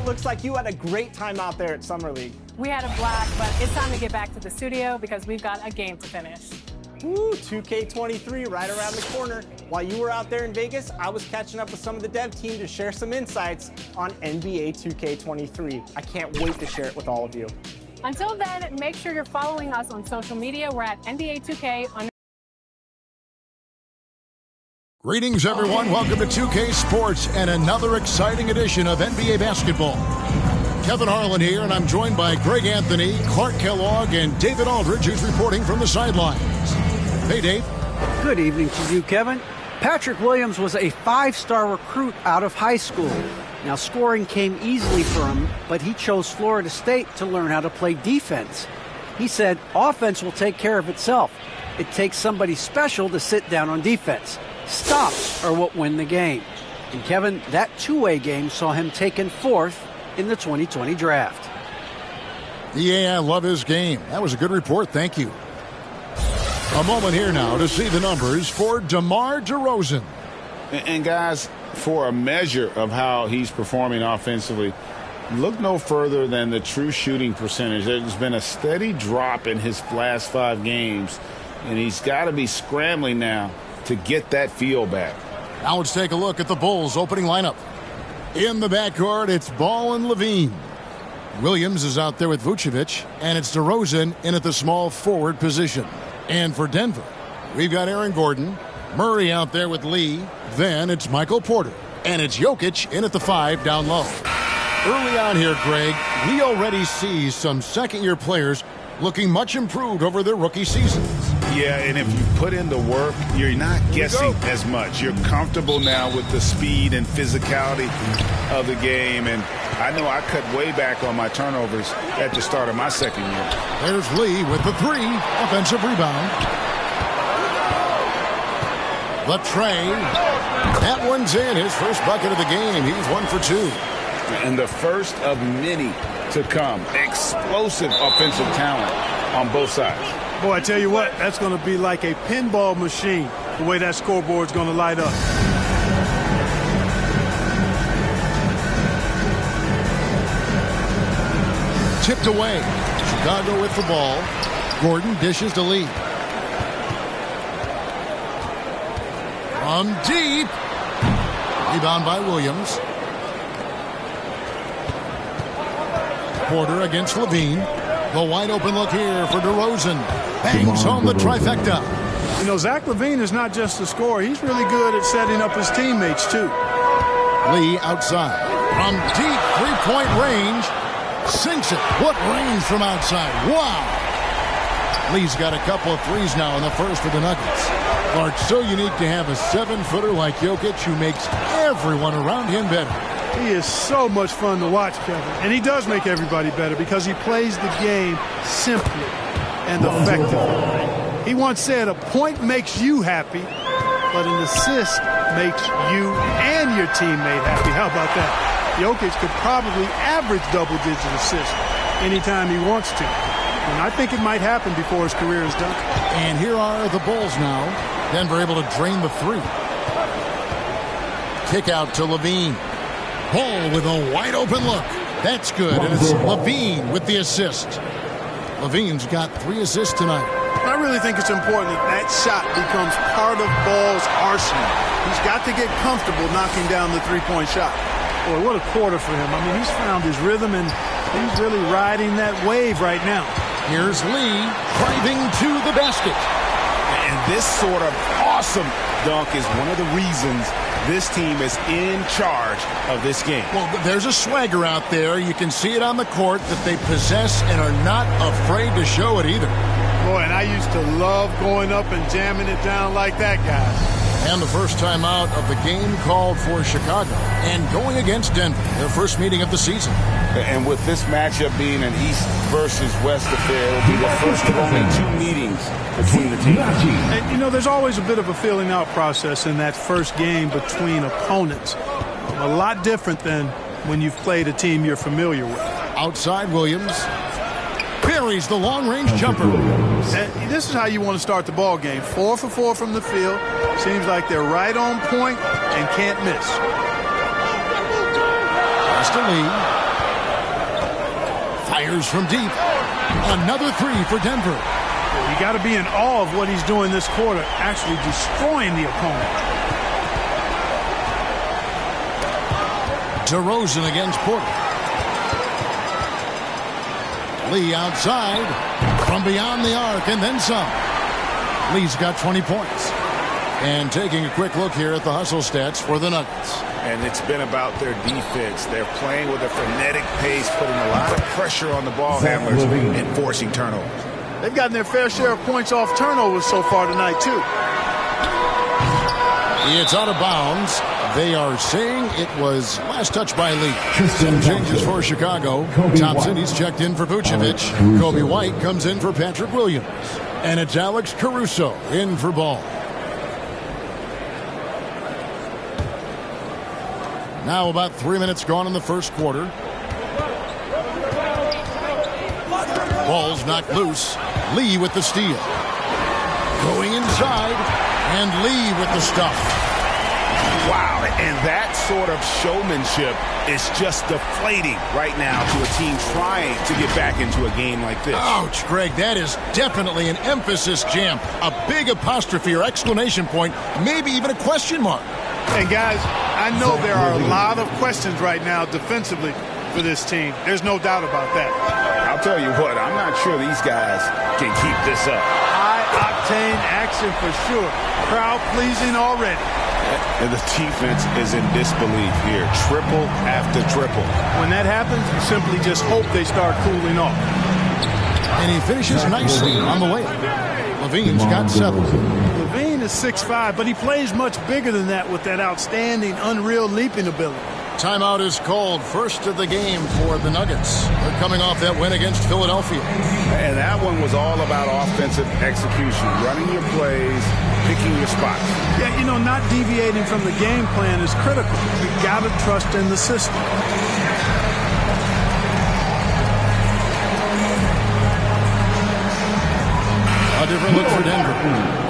looks like you had a great time out there at Summer League. We had a blast, but it's time to get back to the studio because we've got a game to finish. Ooh, 2K23 right around the corner. While you were out there in Vegas, I was catching up with some of the dev team to share some insights on NBA 2K23. I can't wait to share it with all of you. Until then, make sure you're following us on social media. We're at NBA 2K. Greetings, everyone. Welcome to 2K Sports and another exciting edition of NBA basketball. Kevin Harlan here, and I'm joined by Greg Anthony, Clark Kellogg, and David Aldridge, who's reporting from the sidelines. Hey, Dave. Good evening to you, Kevin. Patrick Williams was a five-star recruit out of high school. Now, scoring came easily for him, but he chose Florida State to learn how to play defense. He said, offense will take care of itself. It takes somebody special to sit down on defense. Stops are what win the game. And, Kevin, that two-way game saw him taken fourth in the 2020 draft. Yeah, I love his game. That was a good report. Thank you. A moment here now to see the numbers for DeMar DeRozan. And guys, for a measure of how he's performing offensively, look no further than the true shooting percentage. There's been a steady drop in his last 5 games, and he's got to be scrambling now to get that feel back. Now let's take a look at the Bulls' opening lineup. In the backcourt, it's Ball and Levine. Williams is out there with Vucevic, and it's DeRozan in at the small forward position. And for Denver, we've got Aaron Gordon, Murray out there with Lee, then it's Michael Porter, and it's Jokic in at the 5 down low. Early on here, Greg, we already see some second-year players looking much improved over their rookie seasons. Yeah, and if you put in the work, you're not guessing as much. You're comfortable now with the speed and physicality of the game, and I know I cut way back on my turnovers at the start of my second year. There's Lee with the 3, offensive rebound. Latrey, that one's in, his first bucket of the game. He's 1 for 2. And the first of many to come. Explosive offensive talent on both sides. Boy, I tell you what, that's going to be like a pinball machine, the way that scoreboard's going to light up. Tipped away. Chicago with the ball. Gordon dishes to Lee. From deep. Rebound by Williams. Porter against Levine. The wide open look here for DeRozan. Bangs home the trifecta. You know, Zach LaVine is not just a scorer. He's really good at setting up his teammates, too. Lee outside. From deep three-point range. Sinks it. What range from outside. Wow. Lee's got a couple of threes now in the first for the Nuggets. Clark, so unique to have a 7-footer like Jokic who makes everyone around him better. He is so much fun to watch, Kevin. And he does make everybody better because he plays the game simply and effectively. He once said, a point makes you happy, but an assist makes you and your teammate happy. How about that? Jokic could probably average double-digit assists anytime he wants to. And I think it might happen before his career is done. And here are the Bulls now. Denver able to drain the 3. Kick out to Levine. Ball with a wide open look. That's good. And it's Levine with the assist. Levine's got 3 assists tonight. I really think it's important that that shot becomes part of Ball's arsenal. He's got to get comfortable knocking down the three-point shot. Boy, what a quarter for him. I mean, he's found his rhythm, and he's really riding that wave right now. Here's Lee driving to the basket. And this sort of awesome dunk is one of the reasons this team is in charge of this game. Well, there's a swagger out there. You can see it on the court that they possess and are not afraid to show it either. Boy, and I used to love going up and jamming it down like that, guys. And the first time out of the game called for Chicago and going against Denver, their first meeting of the season. And with this matchup being an East versus West affair, it'll be the first of only 2 meetings between the teams. And, you know, there's always a bit of a filling out process in that first game between opponents. A lot different than when you've played a team you're familiar with. Outside Williams. Buries the long-range jumper. And this is how you want to start the ball game. 4 for 4 from the field. Seems like they're right on point and can't miss. Pass to Lee. Fires from deep. Another three for Denver. You got to be in awe of what he's doing this quarter, actually destroying the opponent. DeRozan against Porter. Lee outside from beyond the arc and then some. Lee's got 20 points. And taking a quick look here at the hustle stats for the Nuggets. And it's been about their defense. They're playing with a frenetic pace, putting a lot of pressure on the ball handlers and forcing turnovers. They've gotten their fair share of points off turnovers so far tonight, too. It's out of bounds. They are saying it was last touch by Lee. Some changes for Chicago. Thompson, he's checked in for Vucevic. Kobe White comes in for Patrick Williams. And it's Alex Caruso in for Ball. Now about 3 minutes gone in the first quarter. Ball's knocked loose. Lee with the steal. Going inside. And Lee with the stuff. Wow, and that sort of showmanship is just deflating right now to a team trying to get back into a game like this. Ouch, Greg, that is definitely an emphasis jam. A big apostrophe or exclamation point, maybe even a question mark. And guys, I know there are a lot of questions right now defensively for this team. There's no doubt about that. I'll tell you what, I'm not sure these guys can keep this up. High-octane action for sure. Crowd pleasing already. And the defense is in disbelief here. Triple after triple. When that happens, you simply just hope they start cooling off. And he finishes nicely on the way. Levine's got 7. Levine is 6'5", but he plays much bigger than that with that outstanding, unreal leaping ability. Timeout is called. First of the game for the Nuggets. They're coming off that win against Philadelphia. And that one was all about offensive execution. Running your plays, picking your spots. Yeah, you know, not deviating from the game plan is critical. You got to trust in the system. A different look for Denver.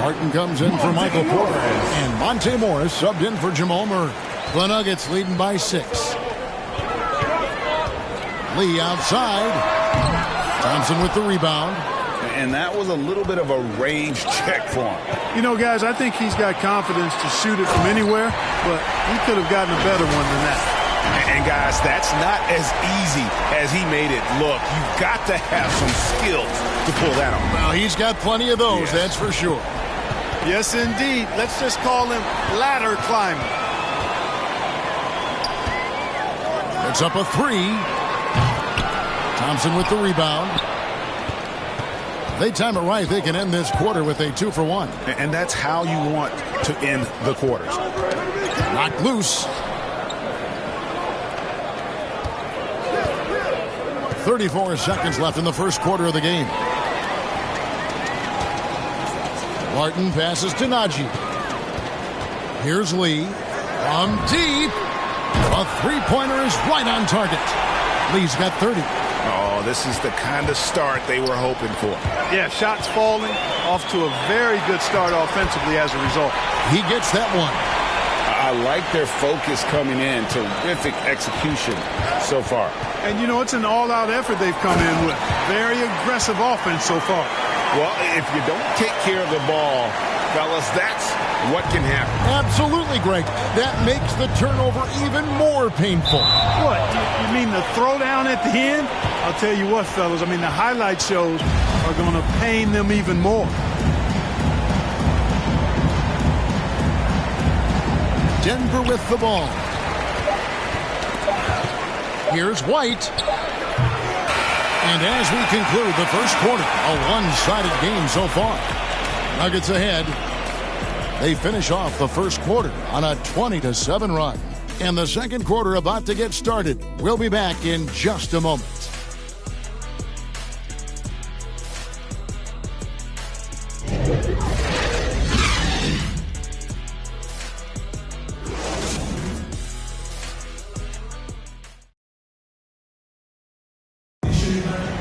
Martin comes in for Michael Porter. And Monte Morris subbed in for Jamal Murray. The Nuggets leading by 6. Lee outside. Thompson with the rebound. And that was a little bit of a range check for him. You know, guys, I think he's got confidence to shoot it from anywhere, but he could have gotten a better one than that. And guys, that's not as easy as he made it look. You've got to have some skills to pull that off. Well, he's got plenty of those, that's for sure. Yes, indeed. Let's just call him ladder climbing. It's up a 3. Thompson with the rebound. They time it right. They can end this quarter with a 2 for 1. And that's how you want to end the quarters. Knocked loose. 34 seconds left in the first quarter of the game. Martin passes to Najee. Here's Lee. From deep. A three-pointer is right on target. Lee's got 30. Oh, this is the kind of start they were hoping for. Yeah, shots falling. Off to a very good start offensively as a result. He gets that one. I like their focus coming in. Terrific execution so far. And, you know, it's an all-out effort they've come in with. Very aggressive offense so far. Well, if you don't take care of the ball, fellas, that's what can happen. Absolutely, Greg. That makes the turnover even more painful. What? You mean the throwdown at the end? I'll tell you what, fellas. I mean, the highlight shows are going to pain them even more. Denver with the ball. Here's White. And as we conclude the first quarter, a one-sided game so far. Nuggets ahead. They finish off the first quarter on a 20-7 run. And the second quarter about to get started. We'll be back in just a moment.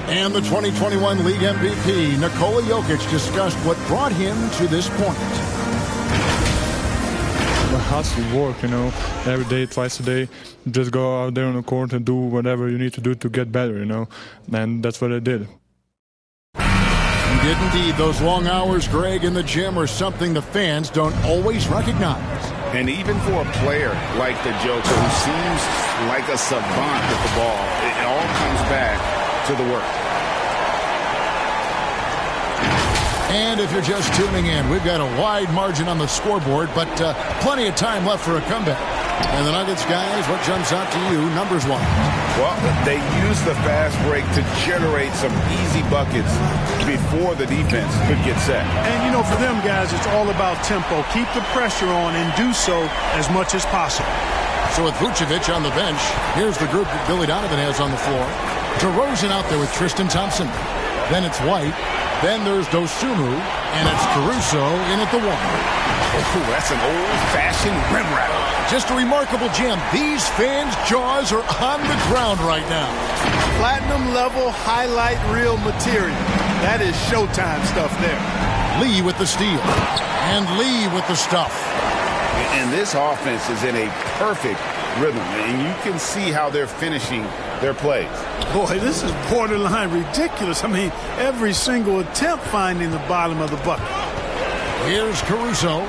And the 2021 League MVP, Nikola Jokic, discussed what brought him to this point. hustle, work, every day, twice a day. Just go out there on the court and do whatever you need to do to get better, and that's what I did. You did indeed. Those long hours, Greg, in the gym are something the fans don't always recognize. And even for a player like the Joker, who seems like a savant with the ball, it all comes back to the work. And if you're just tuning in, we've got a wide margin on the scoreboard, but plenty of time left for a comeback. And the Nuggets, guys, what jumps out to you, numbers-wise? Well, they use the fast break to generate some easy buckets before the defense could get set. And, for them, guys, it's all about tempo. Keep the pressure on and do so as much as possible. So with Vucevic on the bench, here's the group that Billy Donovan has on the floor. DeRozan out there with Tristan Thompson. Then it's White. Then there's Dosunmu, and it's Caruso in at the one. Oh, that's an old-fashioned rim rattle. Just a remarkable jam. These fans' jaws are on the ground right now. Platinum-level highlight reel material. That is Showtime stuff there. Lee with the steal. And Lee with the stuff. And this offense is in a perfect rhythm, and you can see how they're finishing their plays. Boy, this is borderline ridiculous. I mean, every single attempt finding the bottom of the bucket. Here's Caruso,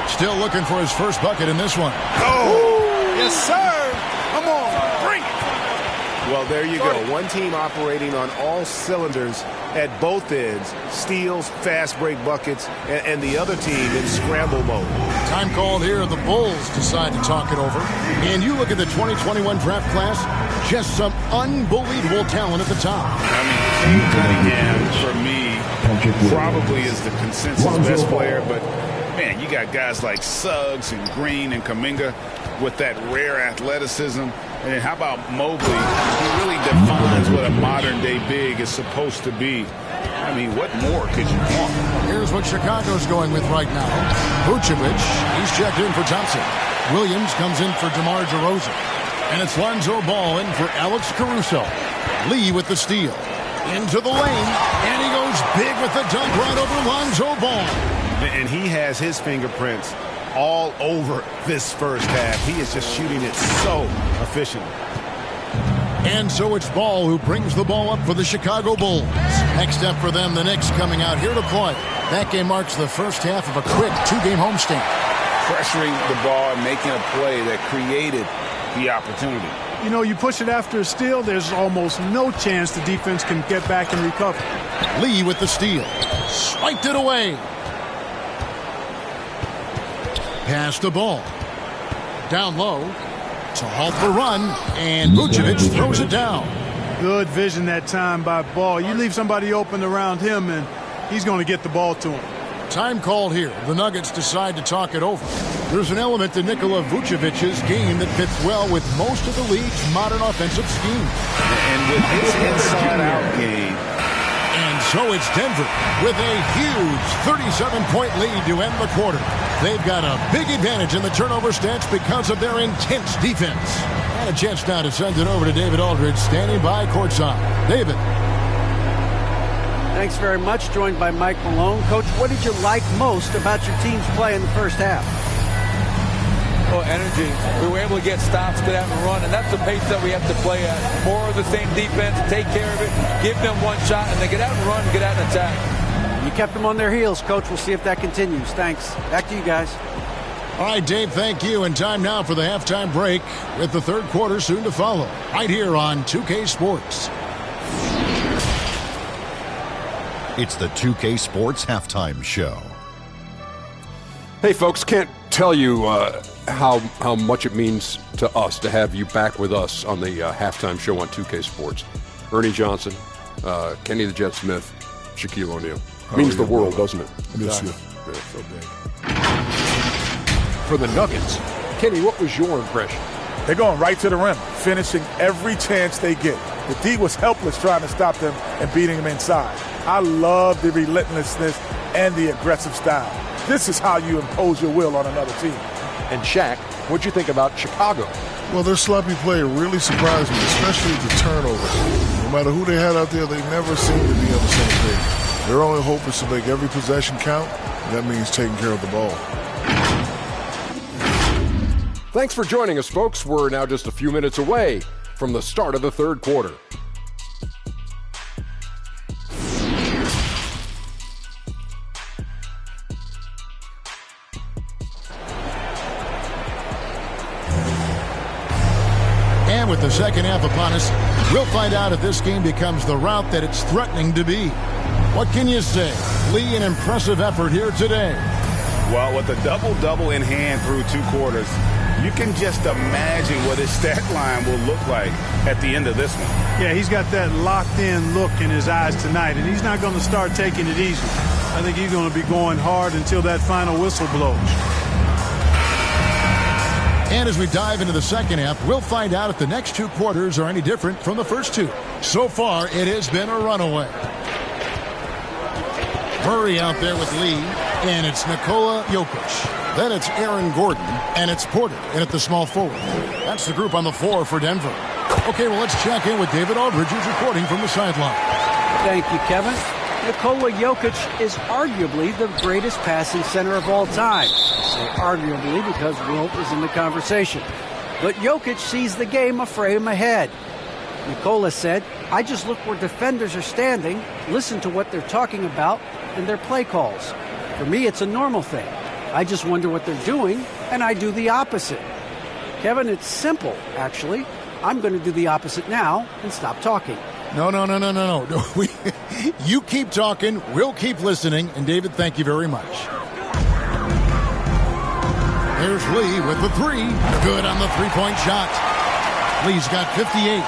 still looking for his first bucket in this one. Oh, yes, sir. Come on, bring it. Well, there you go. One team operating on all cylinders at both ends. Steals, fast break buckets, and the other team in scramble mode. Time called here. The Bulls decide to talk it over. And you look at the 2021 draft class, just some unbelievable talent at the top. I mean, Cade Cunningham, for me, probably is the consensus best player. But, man, you got guys like Suggs and Green and Kuminga with that rare athleticism. And how about Mobley? He really defines what a modern-day big is supposed to be. I mean, what more could you want? Here's what Chicago's going with right now. Vucevic, he's checked in for Thompson. Williams comes in for DeMar DeRozan. And it's Lonzo Ball in for Alex Caruso. Lee with the steal. Into the lane. And he goes big with the dunk right over Lonzo Ball. And he has his fingerprints all over this first half. He is just shooting it so efficiently. And so it's Ball who brings the ball up for the Chicago Bulls. Next up for them, the Knicks coming out here to play. That game marks the first half of a quick two-game homestand. Pressuring the ball and making a play that created the opportunity. You push it after a steal, there's almost no chance the defense can get back and recover. Lee with the steal. Swiped it away. Pass the ball. Down low. To halt the run. And Vucevic throws it down. Good vision that time by Ball. You leave somebody open around him, and he's going to get the ball to him. Time called here. The Nuggets decide to talk it over. There's an element to Nikola Vucevic's game that fits well with most of the league's modern offensive schemes. And with his inside-out game. And so it's Denver with a huge 37-point lead to end the quarter. They've got a big advantage in the turnover stats because of their intense defense. And a chance now to send it over to David Aldridge, standing by courtside. David. Thanks very much. Joined by Mike Malone. Coach, what did you like most about your team's play in the first half? Well, energy. We were able to get stops, get out and run, and that's the pace that we have to play at. More of the same defense, take care of it, give them one shot, and then get out and run, get out and attack. You kept them on their heels, Coach. We'll see if that continues. Thanks. Back to you guys. All right, Dave, thank you. And time now for the halftime break with the third quarter soon to follow. Right here on 2K Sports. It's the 2K Sports Halftime Show. Hey, folks, can't tell you how much it means to us to have you back with us on the halftime show on 2K Sports. Ernie Johnson, Kenny the Jet Smith, Shaquille O'Neal. Means the world, doesn't it? Miss you. Yeah, so big. For the Nuggets, Kenny, what was your impression? They're going right to the rim, finishing every chance they get. The D was helpless trying to stop them and beating them inside. I love the relentlessness and the aggressive style. This is how you impose your will on another team. And Shaq, what'd you think about Chicago? Well, their sloppy play really surprised me, especially the turnover. No matter who they had out there, they never seem to be on the same page. Their only hope is to make every possession count, and that means taking care of the ball. Thanks for joining us, folks. We're now just a few minutes away from the start of the third quarter. And with the second half upon us, we'll find out if this game becomes the route that it's threatening to be. What can you say? Lee, an impressive effort here today. Well, with a double-double in hand through 2 quarters, you can just imagine what his stat line will look like at the end of this one. Yeah, he's got that locked-in look in his eyes tonight, and he's not going to start taking it easy. I think he's going to be going hard until that final whistle blows. And as we dive into the second half, we'll find out if the next 2 quarters are any different from the first 2. So far, it has been a runaway. Murray out there with Lee, and it's Nikola Jokic. Then it's Aaron Gordon, and it's Porter in at the small forward. That's the group on the floor for Denver. Okay, well, let's check in with David Aldridge, who's reporting from the sideline. Thank you, Kevin. Nikola Jokic is arguably the greatest passing center of all time. I say arguably because Wilt is in the conversation. But Jokic sees the game a frame ahead. Nikola said, "I just look where defenders are standing, listen to what they're talking about, and their play calls. For me, it's a normal thing. I just wonder what they're doing, and I do the opposite." Kevin, it's simple, actually. I'm going to do the opposite now and stop talking. No. You keep talking, we'll keep listening, and David, thank you very much. There's Lee with the 3. Good on the three-point shot. Lee's got 58.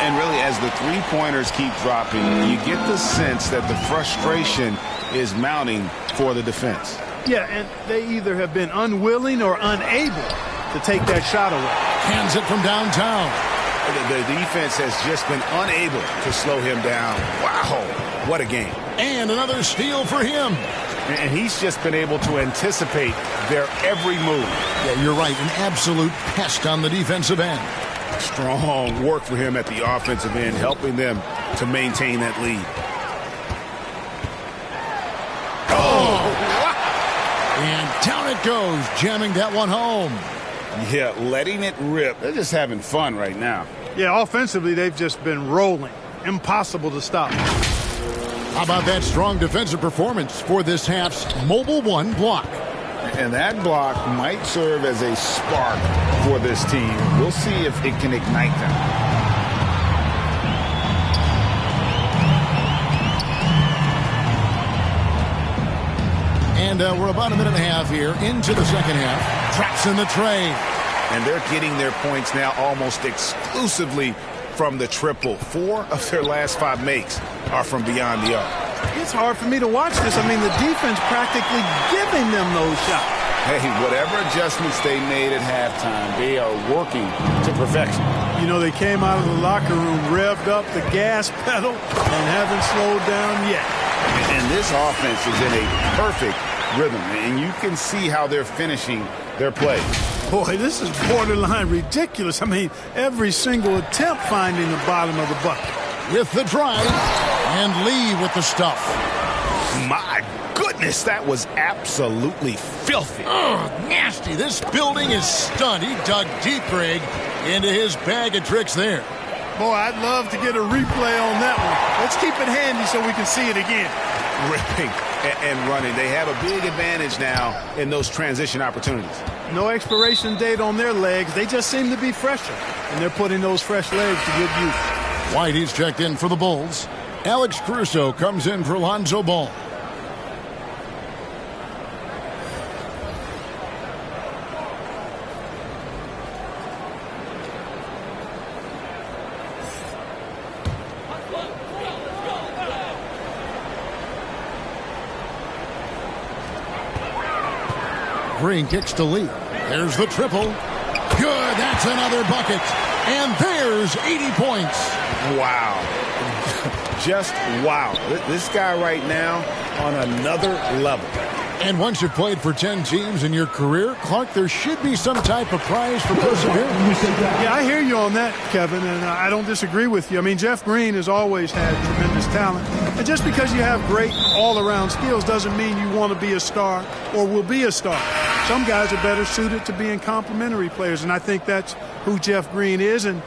And really, as the three-pointers keep dropping, you get the sense that the frustration is mounting for the defense. Yeah, and they either have been unwilling or unable to take that shot away. Hands it from downtown. The defense has just been unable to slow him down. Wow, what a game. And another steal for him. And he's just been able to anticipate their every move. Yeah, you're right, an absolute pest on the defensive end. Strong work for him at the offensive end, helping them to maintain that lead. Oh! And down it goes, jamming that one home. Yeah, letting it rip. They're just having fun right now. Yeah, offensively, they've just been rolling. Impossible to stop. How about that strong defensive performance for this half's Mobile 1 block? And that block might serve as a spark for this team. We'll see if it can ignite them. And we're about a minute and a half here into the second half. Traps in the tray. And they're getting their points now almost exclusively from the triple. 4 of their last 5 makes are from beyond the arc. It's hard for me to watch this. I mean, the defense practically giving them those shots. Hey, whatever adjustments they made at halftime, they are working to perfection. You know, they came out of the locker room, revved up the gas pedal, and haven't slowed down yet. And this offense is in a perfect rhythm, and you can see how they're finishing their play. Boy, this is borderline ridiculous. I mean, every single attempt finding the bottom of the bucket. With the drive, and Lee with the stuff. My goodness, that was absolutely filthy. Oh, nasty. This building is stunned. He dug deep, Greg, into his bag of tricks there. Boy, I'd love to get a replay on that one. Let's keep it handy so we can see it again. Ripping and running. They have a big advantage now in those transition opportunities. No expiration date on their legs. They just seem to be fresher, and they're putting those fresh legs to good use. Whitey's checked in for the Bulls. Alex Caruso comes in for Lonzo Ball. Green kicks to Lee. There's the triple. Good. That's another bucket. And there's 80 points. Wow. Just wow. This guy right now on another level. And once you've played for 10 teams in your career, Clark, there should be some type of prize for perseverance. Yeah, I hear you on that, Kevin, and I don't disagree with you. I mean, Jeff Green has always had tremendous talent. And just because you have great all-around skills doesn't mean you want to be a star or will be a star. Some guys are better suited to being complementary players, and I think that's who Jeff Green is and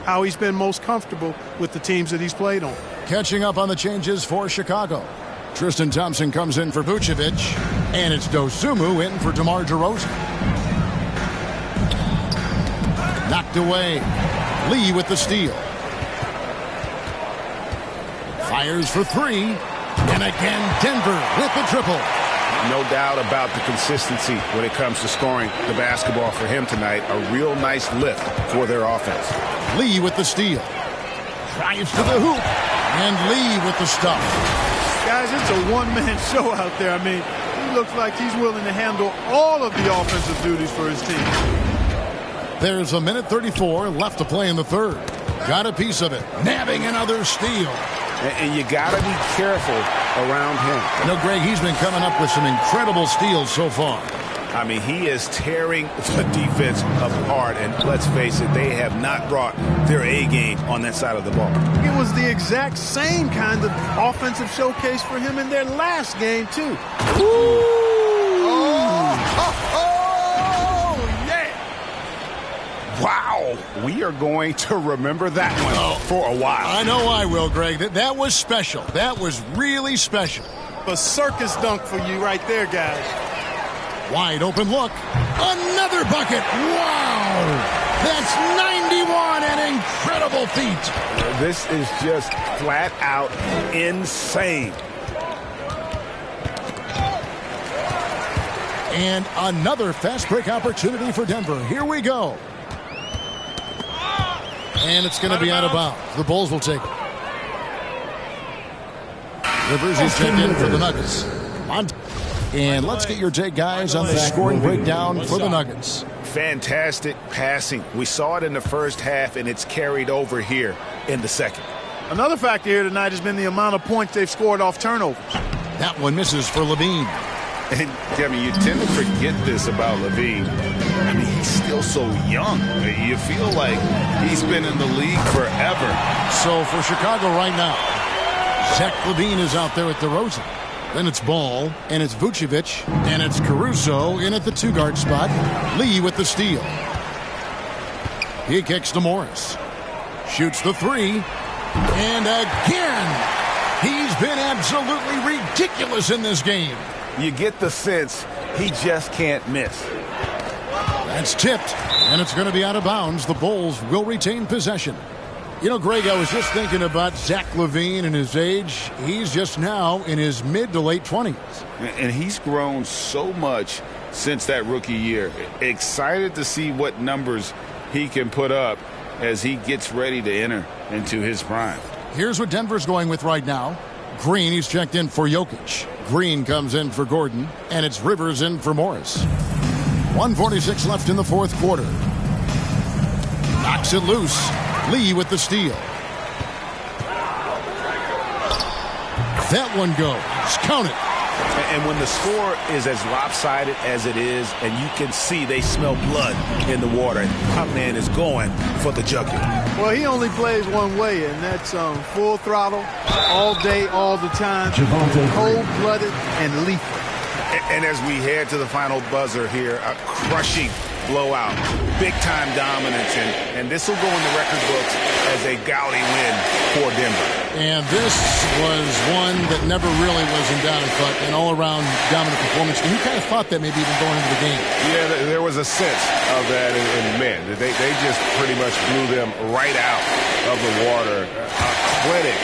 how he's been most comfortable with the teams that he's played on. Catching up on the changes for Chicago. Tristan Thompson comes in for Vucevic, and it's Dosunmu in for DeMar DeRozan. Knocked away. Lee with the steal. Fires for three, and again Denver with the triple. No doubt about the consistency when it comes to scoring the basketball for him tonight. A real nice lift for their offense. Lee with the steal. Drives to the hoop, and Lee with the stop. Guys, it's a one-man show out there. I mean, he looks like he's willing to handle all of the offensive duties for his team. There's a minute 34 left to play in the third. Got a piece of it. Nabbing another steal. And you got to be careful around him. You know, Greg, he's been coming up with some incredible steals so far. I mean, he is tearing the defense apart, and let's face it, they have not brought their A game on that side of the ball. It was the exact same kind of offensive showcase for him in their last game, too. Ooh. Yeah. Wow. We are going to remember that one for a while. I know I will, Greg. That was special. That was really special. A circus dunk for you right there, guys. Wide open look. Another bucket. Wow. That's 91, an incredible feat. This is just flat out insane. And another fast break opportunity for Denver. Here we go. And it's going to be out of bounds. The Bulls will take it. Rivers is checked in for the Nuggets. And let's get your take, guys, on the scoring breakdown for the Nuggets. Fantastic passing. We saw it in the first half, and it's carried over here in the second. Another factor here tonight has been the amount of points they've scored off turnovers. That one misses for Levine. And, Kevin, you tend to forget this about Levine. I mean, he's still so young. You feel like he's been in the league forever. So for Chicago right now, Zach Levine is out there at DeRozan. Then it's Ball, and it's Vucevic, and it's Caruso in at the two-guard spot. Lee with the steal. He kicks to Morris. Shoots the three. And again, he's been absolutely ridiculous in this game. You get the sense he just can't miss. That's tipped, and it's going to be out of bounds. The Bulls will retain possession. You know, Greg, I was just thinking about Zach LaVine and his age. He's just now in his mid to late 20s. And he's grown so much since that rookie year. Excited to see what numbers he can put up as he gets ready to enter into his prime. Here's what Denver's going with right now. Green, he's checked in for Jokic. Green comes in for Gordon, and it's Rivers in for Morris. 1:46 left in the fourth quarter. Knocks it loose. Lee with the steal. That one goes. Count it. And when the score is as lopsided as it is, and you can see they smell blood in the water, our man is going for the jugular. Well, he only plays one way, and that's full throttle, all day, all the time, cold-blooded and lethal. And as we head to the final buzzer here, a crushing blowout, big-time dominance, and this will go in the record books as a gaudy win for Denver. And this was one that never really was in doubt, but an all-around dominant performance. And you kind of thought that maybe even going into the game. Yeah, there was a sense of that, and man, they just pretty much blew them right out of the water. A clinic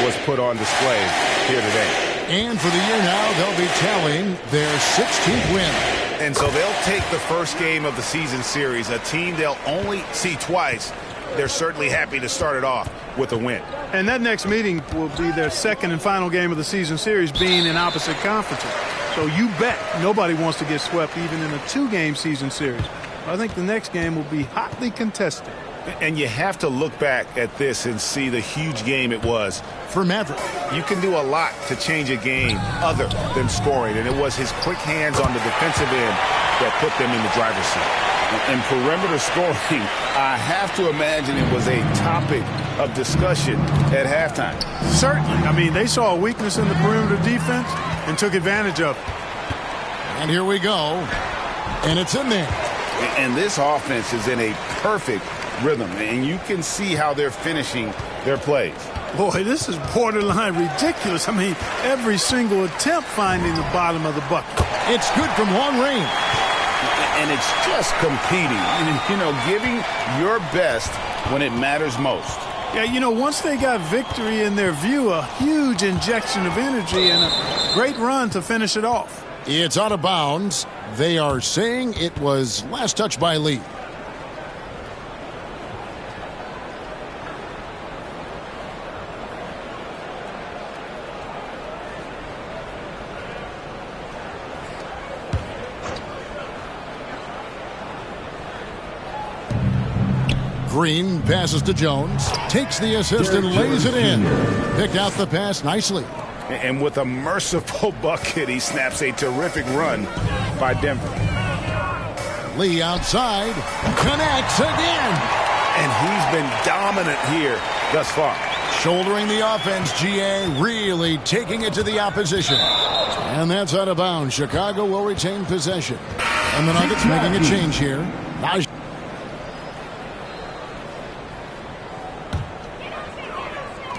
was put on display here today. And for the year now, they'll be tallying their 16th win. And so they'll take the first game of the season series, a team they'll only see twice. They're certainly happy to start it off with a win. And that next meeting will be their second and final game of the season series, being in opposite conferences. So you bet nobody wants to get swept even in a two-game season series. I think the next game will be hotly contested. And you have to look back at this and see the huge game it was for Maverick. You can do a lot to change a game other than scoring, and it was his quick hands on the defensive end that put them in the driver's seat. And perimeter scoring, I have to imagine it was a topic of discussion at halftime. Certainly. I mean, they saw a weakness in the perimeter defense and took advantage of it. And here we go. And it's in there. And this offense is in a perfect rhythm, and you can see how they're finishing their plays. Boy, this is borderline ridiculous. I mean, every single attempt finding the bottom of the bucket. It's good from long range. And it's just competing, giving your best when it matters most. Yeah, once they got victory in their view, a huge injection of energy and a great run to finish it off. It's out of bounds. They are saying it was last touch by Lee. Green passes to Jones, takes the assist and lays it in. Picked out the pass nicely. And with a merciful bucket, he snaps a terrific run by Denver. Lee outside, connects again. And he's been dominant here thus far. Shouldering the offense, GA really taking it to the opposition. And that's out of bounds. Chicago will retain possession. And the Nuggets making a change here. Now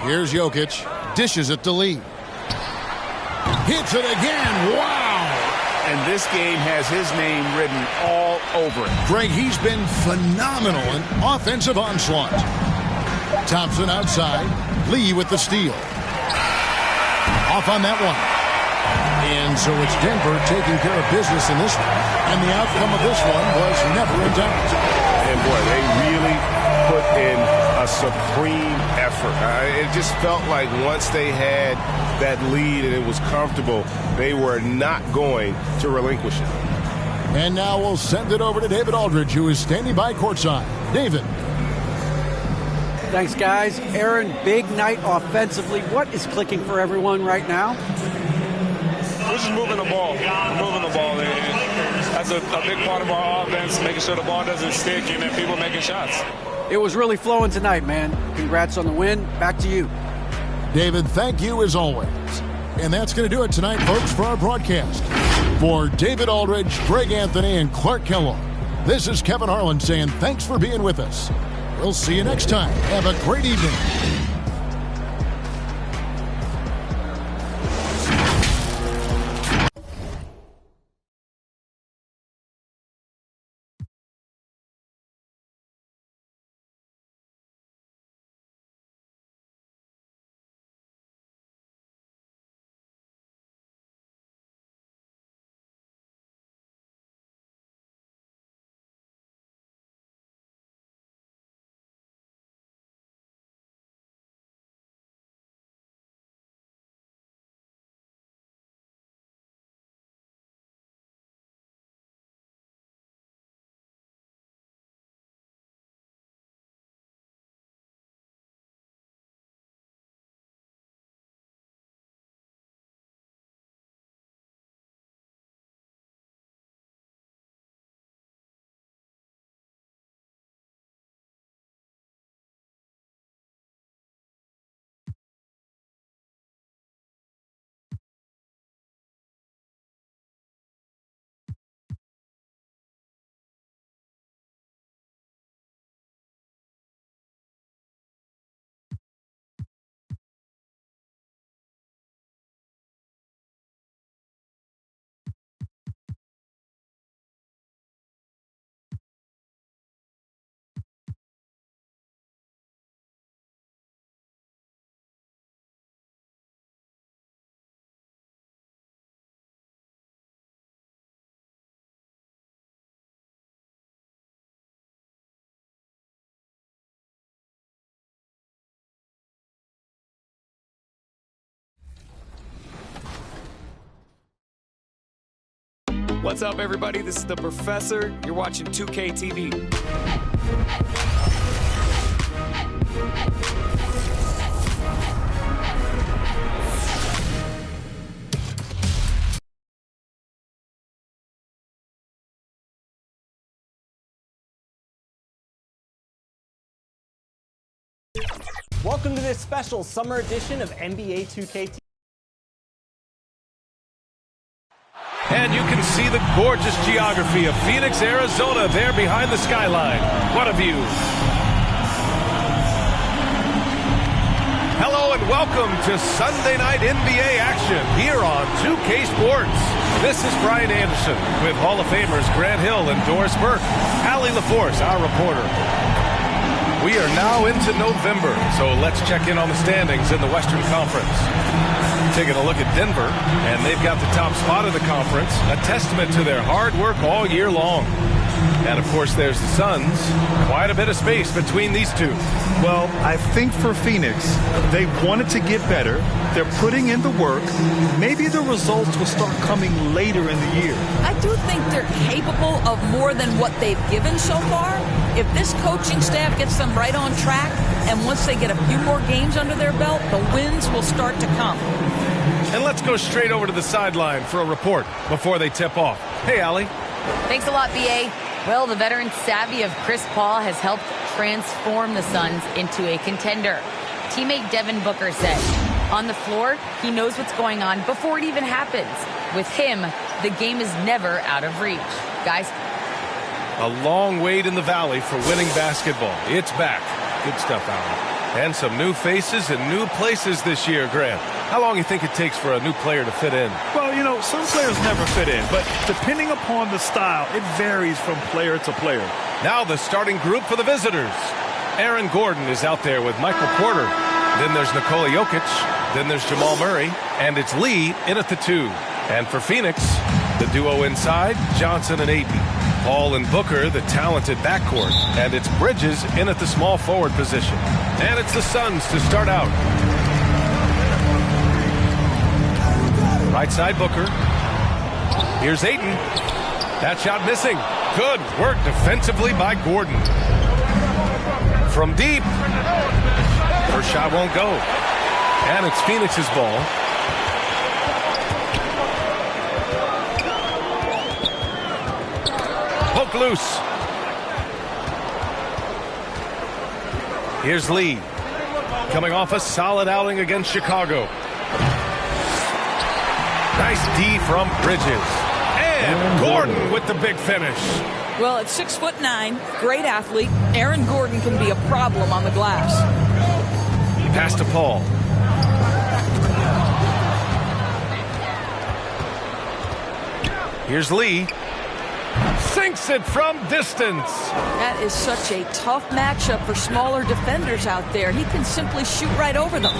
here's Jokic, dishes it to Lee. Hits it again, wow! And this game has his name written all over it. Greg, he's been phenomenal in offensive onslaught. Thompson outside, Lee with the steal. Off on that one. And so it's Denver taking care of business in this one. And the outcome of this one was never in doubt. And boy, they really put in a supreme effort. It just felt like once they had that lead and it was comfortable, they were not going to relinquish it. And now we'll send it over to David Aldridge, who is standing by courtside. David. Thanks, guys. Aaron, big night offensively. What is clicking for everyone right now? We're just moving the ball. That's a big part of our offense, making sure the ball doesn't stick and then people making shots. It was really flowing tonight, man. Congrats on the win. Back to you. David, thank you as always. And that's going to do it tonight, folks, for our broadcast. For David Aldridge, Greg Anthony, and Clark Kellogg, this is Kevin Harlan saying thanks for being with us. We'll see you next time. Have a great evening. What's up, everybody? This is the Professor. You're watching 2K TV. Welcome to this special summer edition of NBA 2K. And you can see the gorgeous geography of Phoenix, Arizona there behind the skyline. What a view. Hello and welcome to Sunday night NBA action here on 2K Sports. This is Brian Anderson with Hall of Famers Grant Hill and Doris Burke. Allie LaForce, our reporter. We are now into November, so let's check in on the standings in the Western Conference. Taking a look at Denver, and they've got the top spot of the conference, a testament to their hard work all year long. And, of course, there's the Suns. Quite a bit of space between these two. Well, I think for Phoenix, they wanted to get better. They're putting in the work. Maybe the results will start coming later in the year. I do think they're capable of more than what they've given so far. If this coaching staff gets them right on track, and once they get a few more games under their belt, the wins will start to come. And let's go straight over to the sideline for a report before they tip off. Hey, Allie. Thanks a lot, B.A. Well, the veteran savvy of Chris Paul has helped transform the Suns into a contender. Teammate Devin Booker said, on the floor, he knows what's going on before it even happens. With him, the game is never out of reach. Guys? A long wait in the valley for winning basketball. It's back. Good stuff, Allie. And some new faces and new places this year, Grant. How long do you think it takes for a new player to fit in? Well, you know, some players never fit in, but depending upon the style, it varies from player to player. Now the starting group for the visitors. Aaron Gordon is out there with Michael Porter. Then there's Nikola Jokic. Then there's Jamal Murray. And it's Lee in at the 2. And for Phoenix, the duo inside, Johnson and Ayton. Paul and Booker, the talented backcourt. And it's Bridges in at the small forward position. And it's the Suns to start out. Right side, Booker. Here's Ayton. That shot missing. Good work defensively by Gordon. From deep. First shot won't go. And it's Phoenix's ball. Poke loose. Here's Lee. Coming off a solid outing against Chicago. Nice D from Bridges. And Gordon with the big finish. Well, at 6'9", great athlete, Aaron Gordon can be a problem on the glass. Pass to Paul. Here's Lee. Sinks it from distance. That is such a tough matchup for smaller defenders out there. He can simply shoot right over them.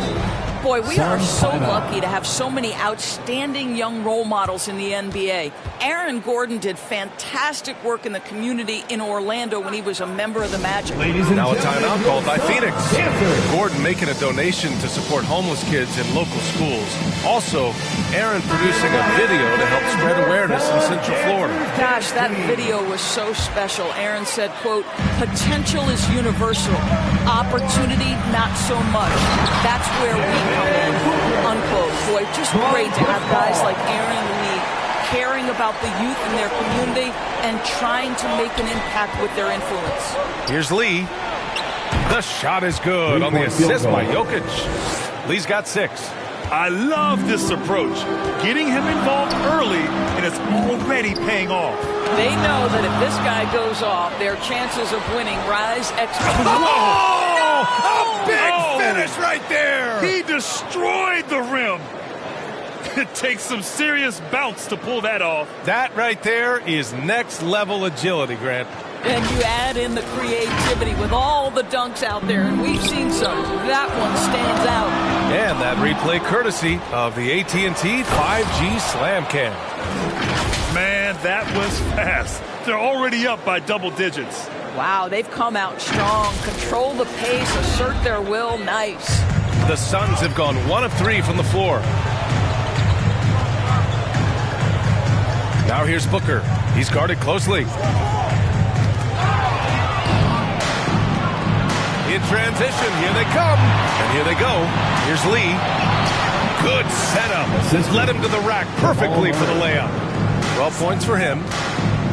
Boy, we are so lucky to have so many outstanding young role models in the NBA. Aaron Gordon did fantastic work in the community in Orlando when he was a member of the Magic. Now a timeout called by Phoenix. Gordon making a donation to support homeless kids in local schools. Also, Aaron producing a video to help spread awareness in Central Florida. Gosh, that video was so special. Aaron said, quote, potential is universal. Opportunity, not so much. That's where we come in, unquote. Boy, just great to have guys like Aaron Lee caring about the youth in their community and trying to make an impact with their influence. Here's Lee. The shot is good on the assist by Jokic. Lee's got 6. I love this approach. Getting him involved early, and it's already paying off. They know that if this guy goes off, their chances of winning rise exponentially. Oh! A big finish right there! He destroyed the rim. It takes some serious bounce to pull that off. That right there is next level agility, Grant. And you add in the creativity with all the dunks out there, and we've seen some. That one stands out. And that replay courtesy of the AT&T 5G Slam Cam. Man, that was fast. They're already up by double digits. Wow, they've come out strong. Control the pace, assert their will. Nice. The Suns have gone 1 of 3 from the floor. Now here's Booker. He's guarded closely. In transition, here they come. And here they go. Here's Lee. Good setup. Led him to the rack perfectly for the layup. 12 points for him.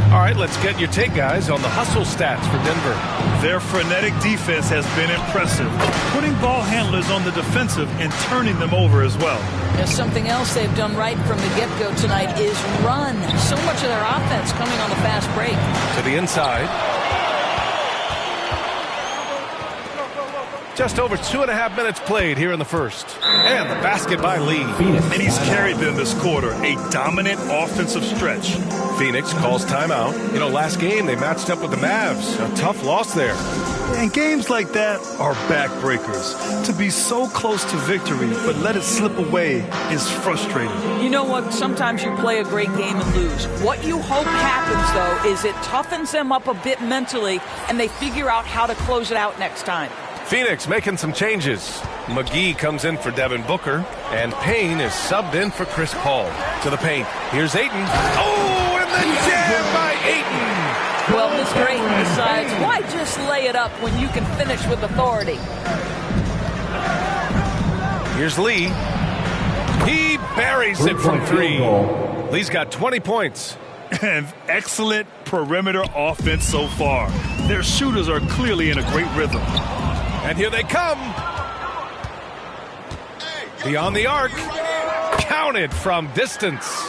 All right, let's get your take, guys, on the hustle stats for Denver. Their frenetic defense has been impressive, putting ball handlers on the defensive and turning them over as well. There's something else they've done right from the get-go tonight is run. So much of their offense coming on the fast break. To the inside. Just over 2.5 minutes played here in the first. And the basket by Lee. And he's carried them this quarter, a dominant offensive stretch. Phoenix calls timeout. You know, last game they matched up with the Mavs. A tough loss there. And games like that are backbreakers. To be so close to victory, but let it slip away is frustrating. You know what? Sometimes you play a great game and lose. What you hope happens, though, is it toughens them up a bit mentally, and they figure out how to close it out next time. Phoenix making some changes. McGee comes in for Devin Booker, and Payne is subbed in for Chris Paul. To the paint. Here's Ayton. Oh, and the jam by Ayton. Well, Miss Creighton decides, why just lay it up when you can finish with authority? Here's Lee. He buries it from three. Lee's got 20 points. And excellent perimeter offense so far. Their shooters are clearly in a great rhythm. And here they come. Beyond the arc. Counted from distance.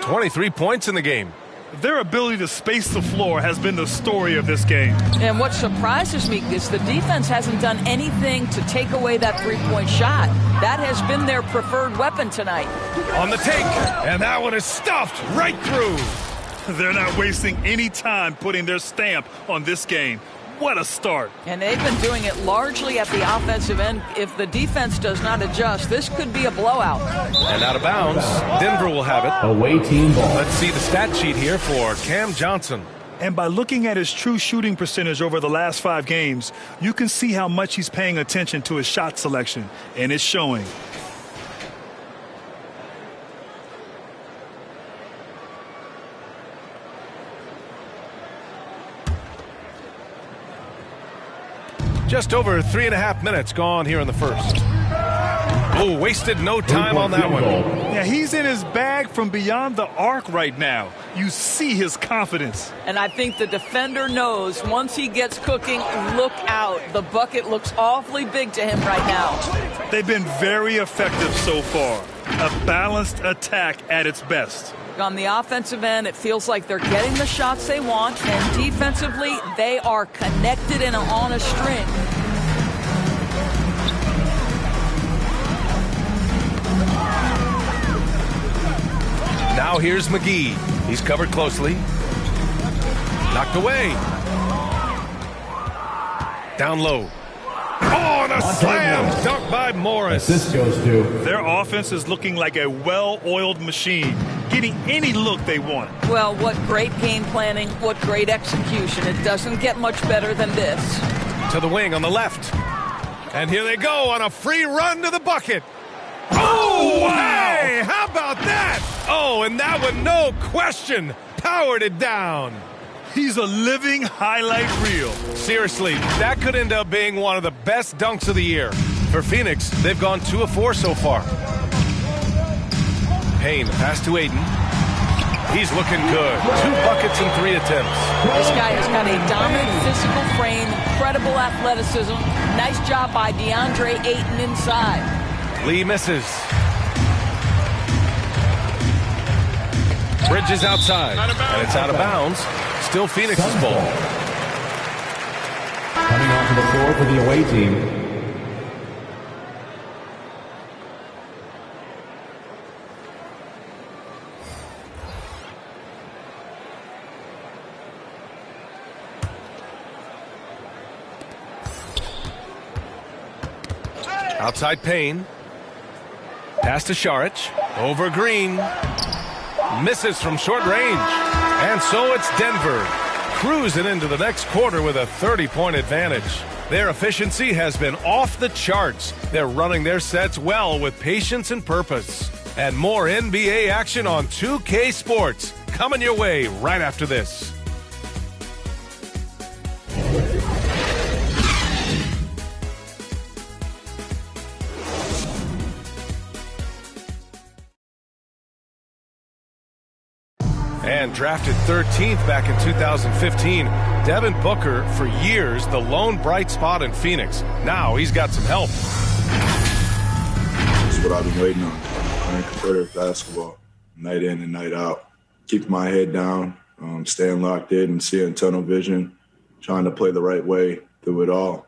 23 points in the game. Their ability to space the floor has been the story of this game. And what surprises me is the defense hasn't done anything to take away that three-point shot. That has been their preferred weapon tonight. On the take. And that one is stuffed right through. They're not wasting any time putting their stamp on this game. What a start. And they've been doing it largely at the offensive end. If the defense does not adjust, this could be a blowout. And out of bounds, Denver will have it. Away team ball. Let's see the stat sheet here for Cam Johnson. And by looking at his true shooting percentage over the last 5 games, you can see how much he's paying attention to his shot selection. And it's showing. Just over 3.5 minutes gone here in the first. Oh, wasted no time on that one. Yeah, he's in his bag from beyond the arc right now. You see his confidence. And I think the defender knows once he gets cooking, look out. The bucket looks awfully big to him right now. They've been very effective so far. A balanced attack at its best. On the offensive end, it feels like they're getting the shots they want, and defensively, they are connected and on a string. Now here's McGee. He's covered closely. Knocked away. Down low. Oh, and a slam dunk by Morris. This goes to. Their offense is looking like a well-oiled machine, getting any look they want. Well, what great game planning, what great execution. It doesn't get much better than this. To the wing on the left. And here they go on a free run to the bucket. Oh, wow! Hey, how about that? Oh, and that one, no question, powered it down. He's a living highlight reel. Seriously, that could end up being one of the best dunks of the year. For Phoenix, they've gone 2 of 4 so far. Payne, pass to Ayton. He's looking good. 2 buckets and 3 attempts. This guy has got a dominant physical frame, incredible athleticism. Nice job by DeAndre Ayton inside. Lee misses. Bridges outside, and it's out of bounds. Still Phoenix's ball. Coming onto the floor for the away team. Outside Payne. Pass to Šarić. Over Green. Misses from short range. And so it's Denver cruising into the next quarter with a 30-point advantage. Their efficiency has been off the charts. They're running their sets well with patience and purpose. And more NBA action on 2K Sports coming your way right after this. And drafted 13th back in 2015. Devin Booker, for years, the lone bright spot in Phoenix. Now he's got some help. That's what I've been waiting on. Playing competitive basketball, night in and night out. Keep my head down, staying locked in and seeing tunnel vision, trying to play the right way through it all.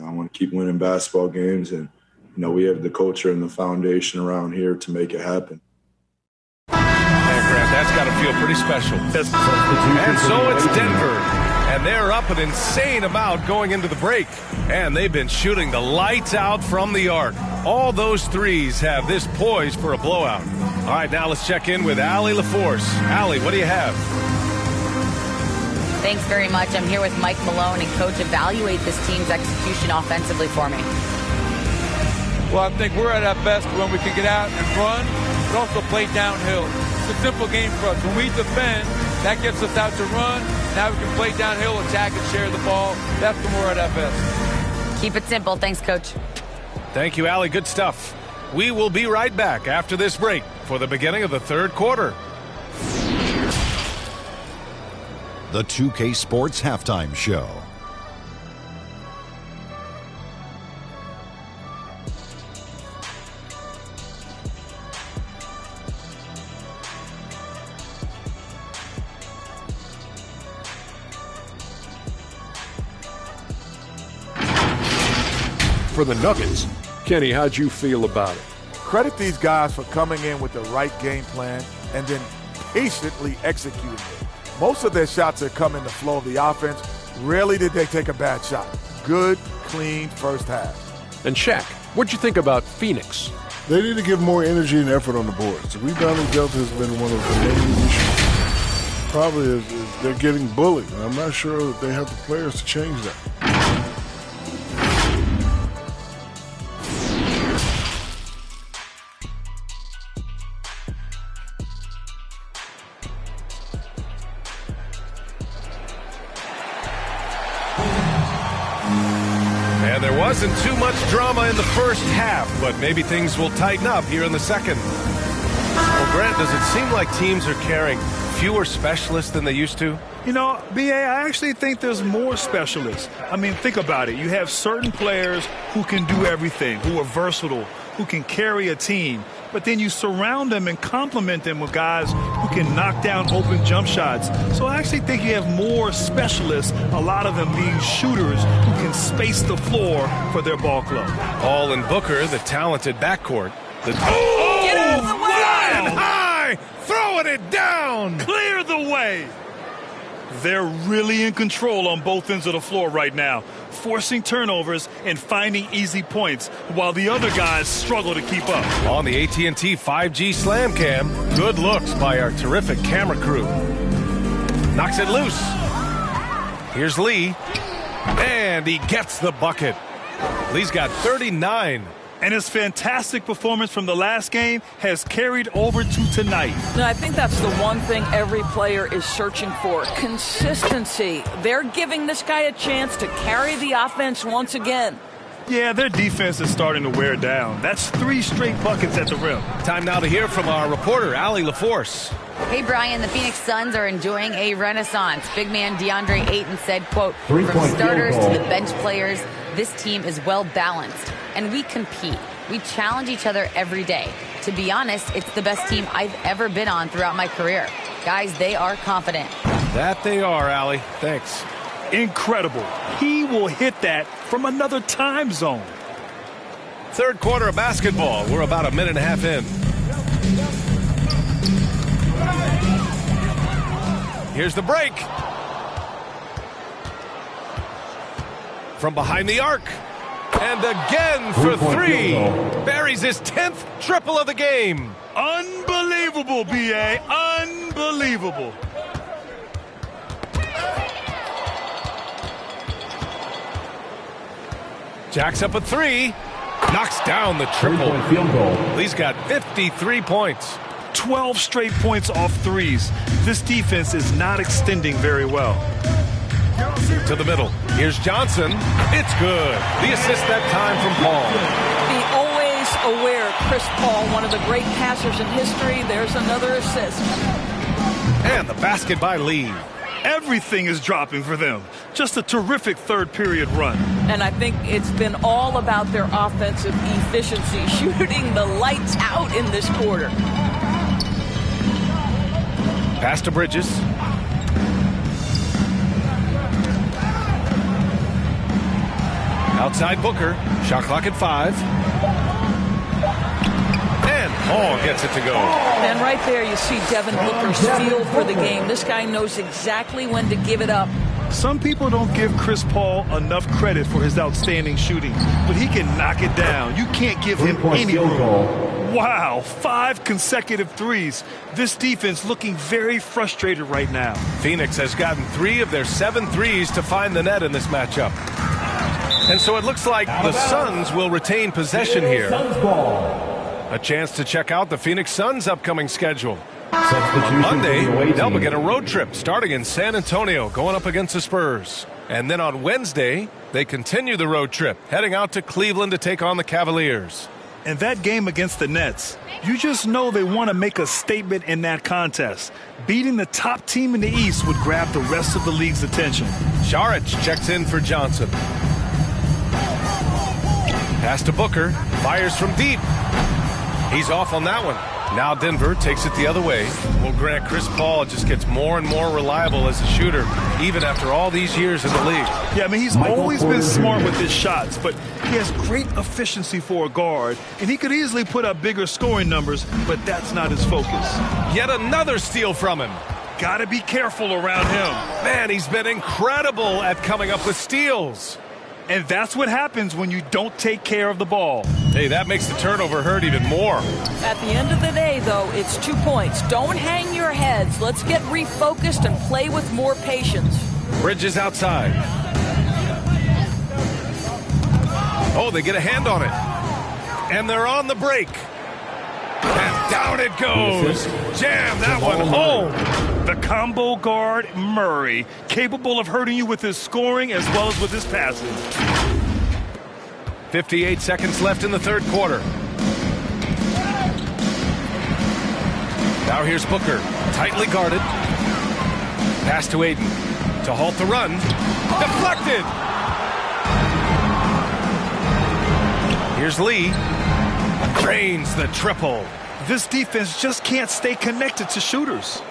I want to keep winning basketball games, and we have the culture and the foundation around here to make it happen. And Grant, that's got to feel pretty special. And so it's Denver, and they're up an insane amount going into the break, and they've been shooting the lights out from the arc. All those threes have this poised for a blowout. All right, now let's check in with Allie LaForce. Allie, what do you have? Thanks very much. I'm here with Mike Malone, and Coach, evaluate this team's execution offensively for me. Well, I think we're at our best when we can get out and run, but also play downhill. It's a simple game for us. When we defend, that gets us out to run. Now we can play downhill, attack, and share the ball. That's when we're at our best. Keep it simple. Thanks, Coach. Thank you, Allie. Good stuff. We will be right back after this break for the beginning of the third quarter. The 2K Sports Halftime Show. For the Nuggets, Kenny, how'd you feel about it? Credit these guys for coming in with the right game plan and then patiently executing it. Most of their shots that come in the flow of the offense, rarely did they take a bad shot. Good, clean first half. And Shaq, what'd you think about Phoenix? They need to give more energy and effort on the boards. The rebounding delta has been one of the main issues. Probably is they're getting bullied, and I'm not sure that they have the players to change that. Wasn't too much drama in the first half, but maybe things will tighten up here in the second. Well, Grant, does it seem like teams are carrying fewer specialists than they used to? B.A., I actually think there's more specialists. I mean, think about it. You have certain players who can do everything, who are versatile, who can carry a team. But then you surround them and complement them with guys who can knock down open jump shots. So I actually think you have more specialists, a lot of them being shooters who can space the floor for their ball club. Hall and Booker, the talented backcourt. Get out of the way! Flying high! Throwing it down! Clear the way! They're really in control on both ends of the floor right now, forcing turnovers and finding easy points, while the other guys struggle to keep up. On the AT&T 5G Slam Cam, good looks by our terrific camera crew. Knocks it loose. Here's Lee, and he gets the bucket. Lee's got 39. And his fantastic performance from the last game has carried over to tonight. No, I think that's the one thing every player is searching for, consistency. They're giving this guy a chance to carry the offense once again. Yeah, their defense is starting to wear down. That's 3 straight buckets at the rim. Time now to hear from our reporter, Allie LaForce. Hey, Brian, the Phoenix Suns are enjoying a renaissance. Big man DeAndre Ayton said, quote, from starters to the bench players, this team is well balanced. And we compete. We challenge each other every day. To be honest, it's the best team I've ever been on throughout my career. Guys, they are confident. That they are, Allie. Thanks. Incredible. He will hit that from another time zone. Third quarter of basketball. We're about a minute and a half in. Here's the break. From behind the arc. And again for 3. Buries his 10th triple of the game. Unbelievable, B.A. Unbelievable. Jacks up a 3. Knocks down the triple. Lee's got 53 points. 12 straight points off threes. This defense is not extending very well. To the middle. Here's Johnson. It's good. The assist that time from Paul. The always aware Chris Paul, one of the great passers in history. There's another assist. And the basket by Lee. Everything is dropping for them. Just a terrific third period run. And I think it's been all about their offensive efficiency, shooting the lights out in this quarter. Pass to Bridges. Outside Booker. Shot clock at 5. And Paul gets it to go. And right there you see Devin Booker's feel for the game. This guy knows exactly when to give it up. Some people don't give Chris Paul enough credit for his outstanding shooting, but he can knock it down. You can't give him any room. Wow, 5 consecutive threes. This defense looking very frustrated right now. Phoenix has gotten 3 of their 7 threes to find the net in this matchup. And so it looks like the Suns will retain possession here. A chance to check out the Phoenix Suns' upcoming schedule. On Monday, they'll begin a road trip starting in San Antonio, going up against the Spurs. And then on Wednesday, they continue the road trip, heading out to Cleveland to take on the Cavaliers. And that game against the Nets, you just know they want to make a statement in that contest. Beating the top team in the East would grab the rest of the league's attention. Šarić checks in for Johnson. Pass to Booker, fires from deep. He's off on that one. Now Denver takes it the other way. Well, Grant, Chris Paul just gets more and more reliable as a shooter, even after all these years in the league. Yeah, I mean, he's always been smart with his shots, but he has great efficiency for a guard, and he could easily put up bigger scoring numbers, but that's not his focus. Yet another steal from him. Got to be careful around him. Man, he's been incredible at coming up with steals. And that's what happens when you don't take care of the ball. Hey, that makes the turnover hurt even more. At the end of the day, though, it's 2 points. Don't hang your heads. Let's get refocused and play with more patience. Bridges outside. Oh, they get a hand on it. And they're on the break. And down it goes. Jam that one home. The combo guard, Murray, capable of hurting you with his scoring as well as with his passing. 58 seconds left in the third quarter. Now here's Booker, tightly guarded. Pass to Aiden to halt the run. Deflected. Here's Lee. Drains the triple. This defense just can't stay connected to shooters.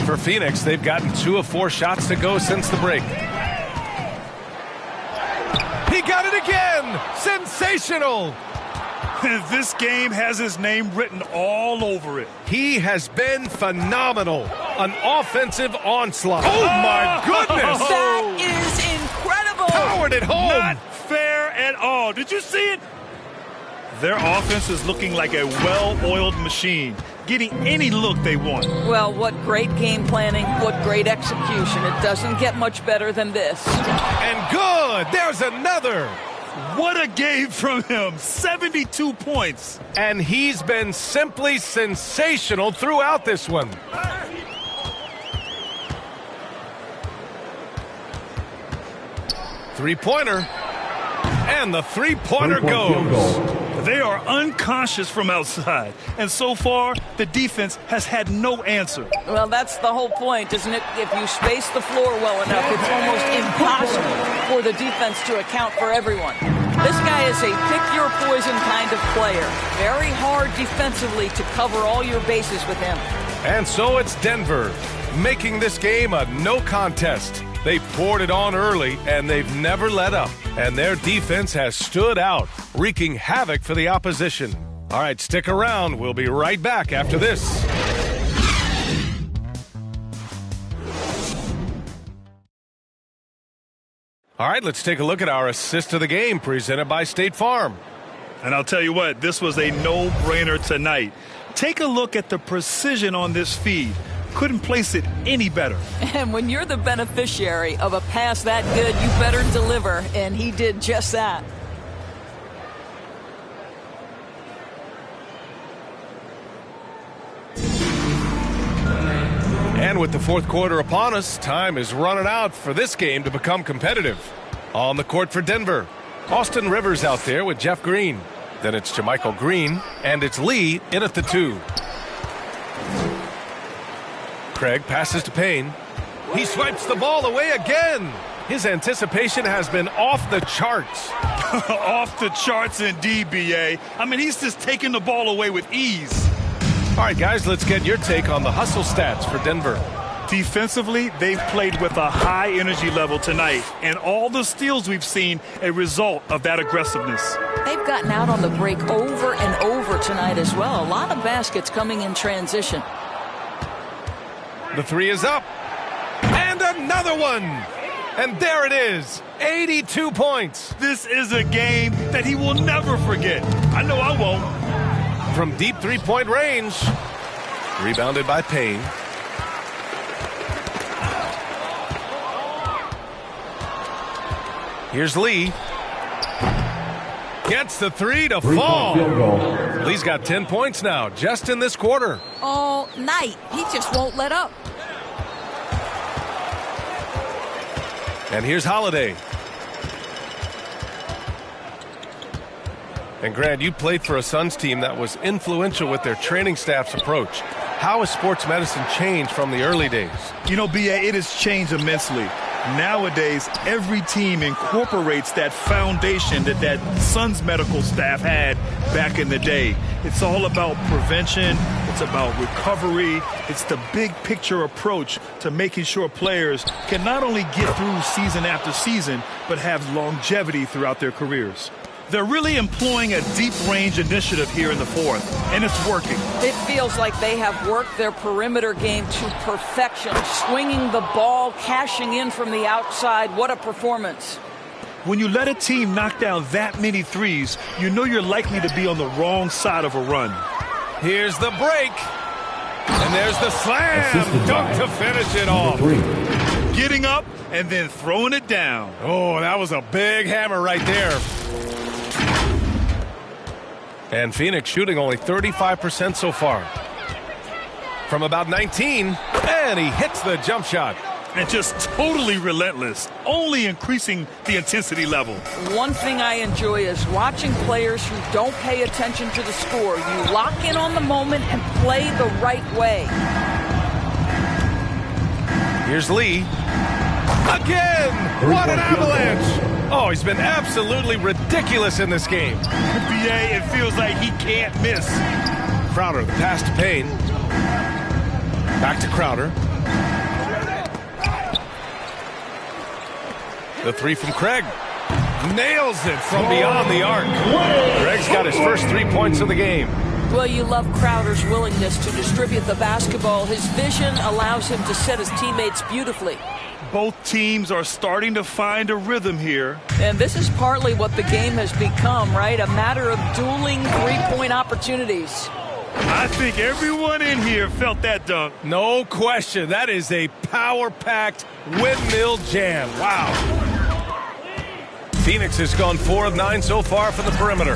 For Phoenix, they've gotten 2 of 4 shots to go since the break. He got it again! Sensational! This game has his name written all over it. He has been phenomenal. An offensive onslaught. Oh, my goodness! That is incredible! Powered it home! Not fair at all. Did you see it? Their offense is looking like a well-oiled machine, getting any look they want. Well, what great game planning, what great execution. It doesn't get much better than this. And good! There's another! What a game from him. 72 points. And he's been simply sensational throughout this one. Three-pointer. And the three-pointer goes. They are unconscious from outside. And so far, the defense has had no answer. Well, that's the whole point, isn't it? If you space the floor well enough, it's almost impossible for the defense to account for everyone. This guy is a pick-your-poison kind of player. Very hard defensively to cover all your bases with him. And so it's Denver, making this game a no contest. They poured it on early, and they've never let up. And their defense has stood out, wreaking havoc for the opposition. All right, stick around. We'll be right back after this. All right, let's take a look at our assist of the game presented by State Farm. And I'll tell you what, this was a no-brainer tonight. Take a look at the precision on this feed. Couldn't place it any better. And when you're the beneficiary of a pass that good, you better deliver, and he did just that. And with the fourth quarter upon us, time is running out for this game to become competitive. On the court for Denver, Austin Rivers out there with Jeff Green. Then it's JaMychal Green, and it's Lee in at the 2. Craig passes to Payne. He swipes the ball away again. His anticipation has been off the charts. Off the charts indeed, B.A. I mean, he's just taking the ball away with ease. All right, guys, let's get your take on the hustle stats for Denver. Defensively, they've played with a high energy level tonight, and all the steals we've seen a result of that aggressiveness. They've gotten out on the break over and over tonight as well. A lot of baskets coming in transition. The three is up. And another one. And there it is. 82 points. This is a game that he will never forget. I know I won't. From deep three-point range. Rebounded by Payne. Here's Lee. Gets the three to fall. Lee's got 10 points now, just in this quarter. All night. He just won't let up. And here's Holiday. And Grant, you played for a Suns team that was influential with their training staff's approach. How has sports medicine changed from the early days? You know, B.A., it has changed immensely. Nowadays, every team incorporates that foundation that Suns medical staff had back in the day. It's all about prevention. It's about recovery. It's the big picture approach to making sure players can not only get through season after season, but have longevity throughout their careers. They're really employing a deep range initiative here in the fourth, and it's working. It feels like they have worked their perimeter game to perfection, swinging the ball, cashing in from the outside. What a performance. When you let a team knock down that many threes, you know you're likely to be on the wrong side of a run. Here's the break. And there's the slam dunk to finish it off. Getting up and then throwing it down. Oh, that was a big hammer right there. And Phoenix shooting only 35% so far. From about 19, and he hits the jump shot. And just totally relentless, only increasing the intensity level. One thing I enjoy is watching players who don't pay attention to the score. You lock in on the moment and play the right way. Here's Lee. Again! What an avalanche! Oh, he's been absolutely ridiculous in this game. BA, it feels like he can't miss. Crowder, the pass to Payne. Back to Crowder. The three from Craig. Nails it from beyond the arc. Craig's got his first 3 points of the game. Well, you love Crowder's willingness to distribute the basketball. His vision allows him to set his teammates beautifully. Both teams are starting to find a rhythm here. And this is partly what the game has become, right? A matter of dueling three-point opportunities. I think everyone in here felt that dunk. No question. That is a power-packed windmill jam. Wow. Phoenix has gone 4 of 9 so far from the perimeter.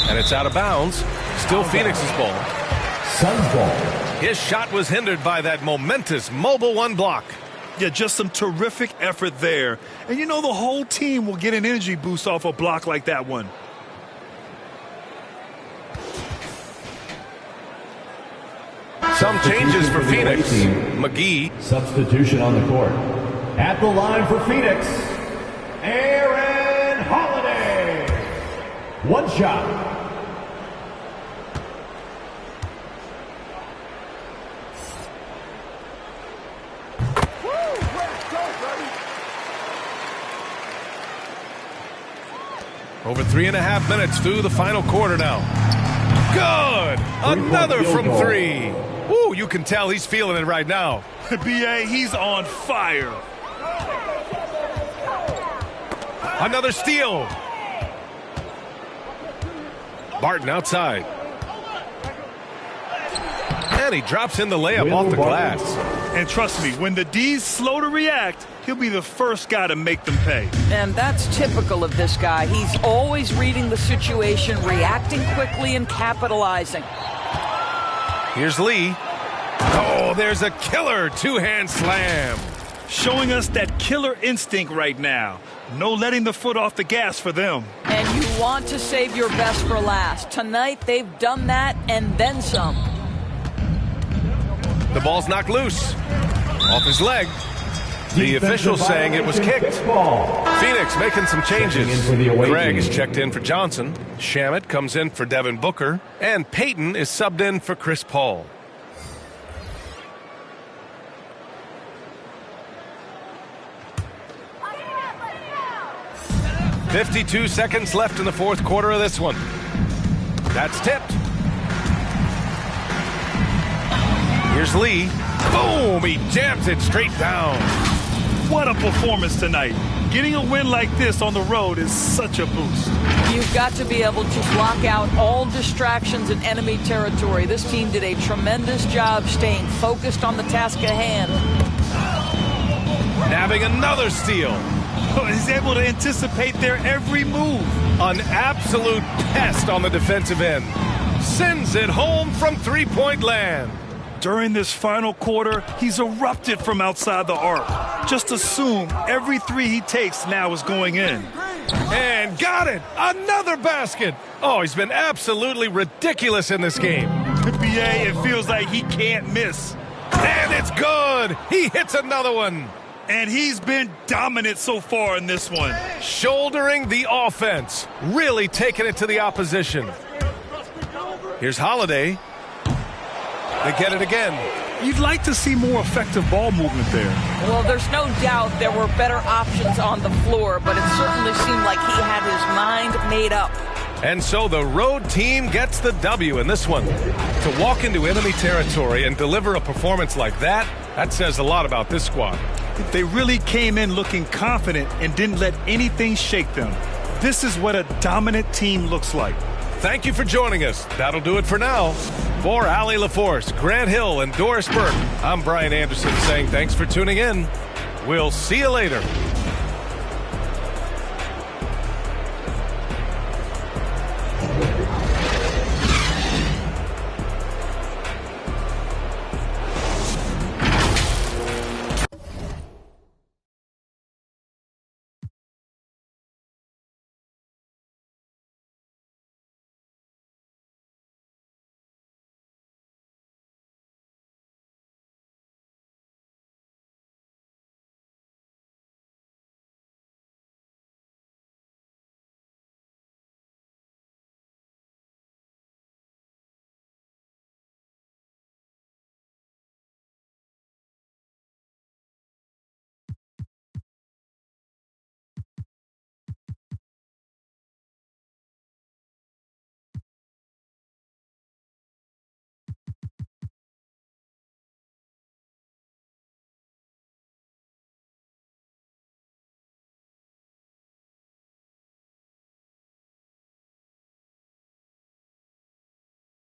And it's out of bounds. Still Phoenix's ball. Suns ball. His shot was hindered by that momentous Mobile 1 block. Yeah, just some terrific effort there. And you know the whole team will get an energy boost off a block like that one. Some changes for Phoenix. McGee. Substitution on the court. At the line for Phoenix, Aaron Holiday. One shot. Over 3.5 minutes through the final quarter now. Good! Another from 3. Woo, you can tell he's feeling it right now. B.A., he's on fire. Another steal. Barton outside. And he drops in the layup off the glass. And trust me, when the D's slow to react, he'll be the first guy to make them pay. And that's typical of this guy. He's always reading the situation, reacting quickly, and capitalizing. Here's Lee. Oh, there's a killer two-hand slam. Showing us that killer instinct right now. No letting the foot off the gas for them. And you want to save your best for last. Tonight, they've done that and then some. The ball's knocked loose. Off his leg. The official saying it was kicked. Phoenix making some changes. Greg is checked in for Johnson. Shamet comes in for Devin Booker. And Payton is subbed in for Chris Paul. "52 seconds left in the fourth quarter of this one. That's tipped. Here's Lee. Boom! He jams it straight down. What a performance tonight. Getting a win like this on the road is such a boost. You've got to be able to block out all distractions in enemy territory. This team did a tremendous job staying focused on the task at hand. Nabbing another steal. He's able to anticipate their every move. An absolute pest on the defensive end. Sends it home from three-point land. During this final quarter, he's erupted from outside the arc. Just assume every three he takes now is going in. And got it! Another basket! Oh, he's been absolutely ridiculous in this game. BA, it feels like he can't miss. And it's good! He hits another one. And he's been dominant so far in this one. Shouldering the offense. Really taking it to the opposition. Here's Holiday. They get it again. You'd like to see more effective ball movement there. Well, there's no doubt there were better options on the floor, but it certainly seemed like he had his mind made up. And so the road team gets the W in this one. To walk into enemy territory and deliver a performance like that, that says a lot about this squad. They really came in looking confident and didn't let anything shake them. This is what a dominant team looks like. Thank you for joining us. That'll do it for now. For Allie LaForce, Grant Hill, and Doris Burke, I'm Brian Anderson saying thanks for tuning in. We'll see you later.